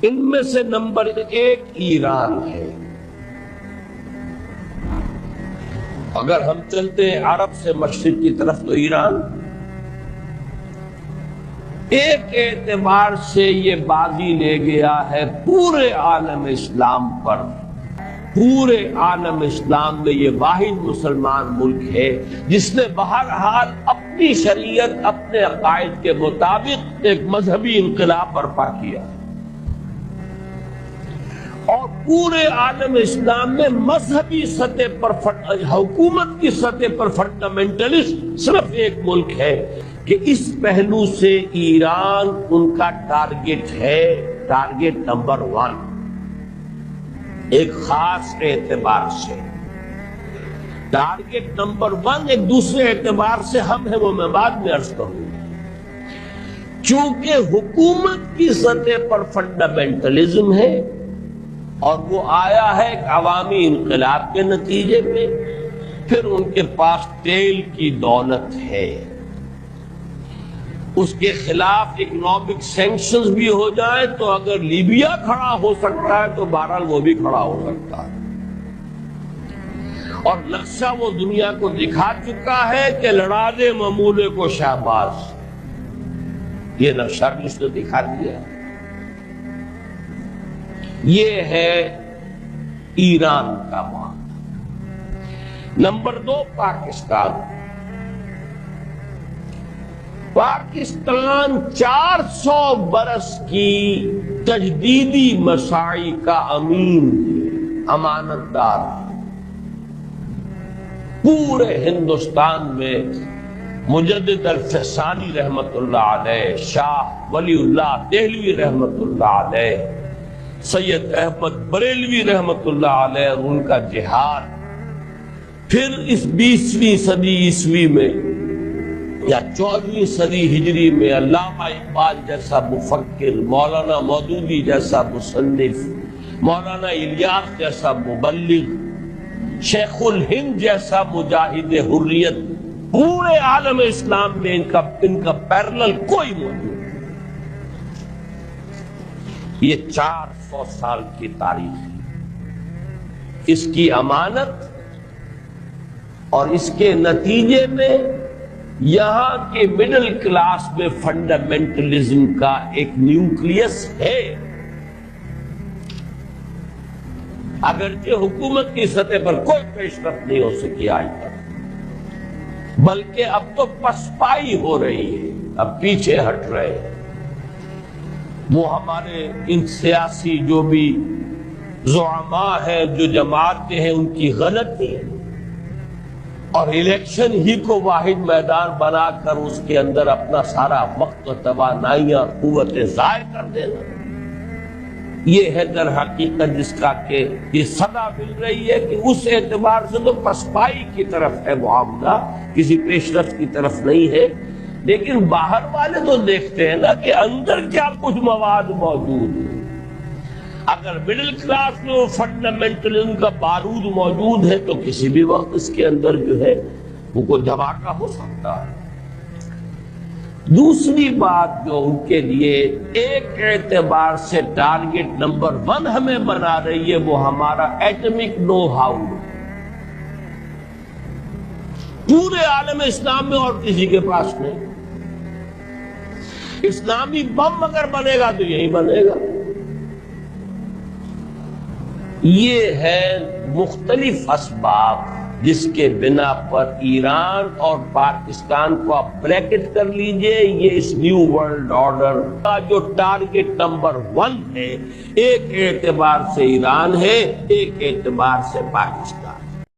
ان میں سے نمبر 1 ایران ہے۔ اگر ہم چلتے ہیں عرب سے مشرق کی طرف تو ایران ایک اعتبار سے یہ بازی لے گیا ہے پورے عالم اسلام پر۔ پورے عالم اسلام میں یہ واحد مسلمان ملک ہے جس نے بہرحال اپنی شریعت اپنے عقائد کے مطابق ایک مذہبی انقلاب برپا کیا، اور پورے عالم اسلام میں مذہبی سطح پر حکومت کی سطح پر فنڈامنٹلسٹ صرف ایک ملک ہے کہ اس پہلو سے ایران ان کا ٹارگٹ ہے، ٹارگٹ نمبر 1 ایک خاص اعتبار سے۔ ٹارگٹ نمبر 1 ایک دوسرے اعتبار سے ہم ہیں، وہ میں بعد میں عرض کروں گا۔ چونکہ حکومت کی سطح پر فنڈامنٹلزم ہے اور وہ آیا ہے ایک عوامی انقلاب کے نتیجے میں، پھر ان کے پاس تیل کی دولت ہے، اس کے خلاف اکنامک سینکشنز بھی ہو جائیں تو اگر لیبیا کھڑا ہو سکتا ہے تو بہرحال وہ بھی کھڑا ہو سکتا ہے، اور نقشہ وہ دنیا کو دکھا چکا ہے کہ لڑا دے ممولے کو شہباز، یہ نقشہ بھی اس نے دکھا دیا۔ یہ ہے ایران کا معاملہ۔ نمبر 2 پاکستان۔ پاکستان 400 برس کی تجدیدی مساعی کا امین، امانت دار۔ پورے ہندوستان میں مجدد الفسانی رحمت اللہ علیہ، شاہ ولی اللہ دہلوی رحمت اللہ علیہ، سید احمد بریلوی رحمت اللہ علیہ اور ان کا جہاد، پھر اس 20ویں صدی عیسوی میں یا 14ویں صدی ہجری میں علامہ اقبال جیسا مفکر، مولانا مودودی جیسا مصنف، مولانا الیاس جیسا مبلغ، شیخ الہند جیسا مجاہد حریت، پورے عالم اسلام میں ان کا پیرلل کوئی موجود نہیں۔ یہ 400 سال کی تاریخ ہے، اس کی امانت اور اس کے نتیجے میں یہاں کے مڈل کلاس میں فنڈامنٹلزم کا ایک نیوکلیس ہے، اگرچہ حکومت کی سطح پر کوئی پیش رفت نہیں ہو سکی آج تک، بلکہ اب تو پسپائی ہو رہی ہے، اب پیچھے ہٹ رہے ہیں۔ وہ ہمارے ان سیاسی جو بھی زعماء ہیں، جو جماعتیں ہیں، ان کی غلطی ہے، اور الیکشن ہی کو واحد میدان بنا کر اس کے اندر اپنا سارا وقت و توانائیاں اور قوتیں ضائع کر دینا، یہ ہے در حقیقت جس کا کہ یہ صدا مل رہی ہے کہ اس اعتبار سے تو پسپائی کی طرف ہے معاملہ، کسی پیش رفت کی طرف نہیں ہے۔ لیکن باہر والے تو دیکھتے ہیں نا کہ اندر کیا کچھ مواد موجود ہے۔ اگر مڈل کلاس میں وہ فنڈامنٹلزم کا بارود موجود ہے تو کسی بھی وقت اس کے اندر جو ہے وہ کوئی دھماکہ ہو سکتا ہے۔ دوسری بات جو ان کے لیے ایک اعتبار سے ٹارگٹ نمبر 1 ہمیں بنا رہی ہے، وہ ہمارا ایٹمک نو ہاؤ۔ پورے عالم اسلام میں اور کسی کے پاس نہیں۔ اسلامی بم اگر بنے گا تو یہی بنے گا۔ یہ ہے مختلف اسباب جس کے بنا پر ایران اور پاکستان کو آپ بریکٹ کر لیجئے، یہ اس نیو ورلڈ آرڈر کا جو ٹارگٹ نمبر 1 ہے، ایک اعتبار سے ایران ہے، ایک اعتبار سے پاکستان۔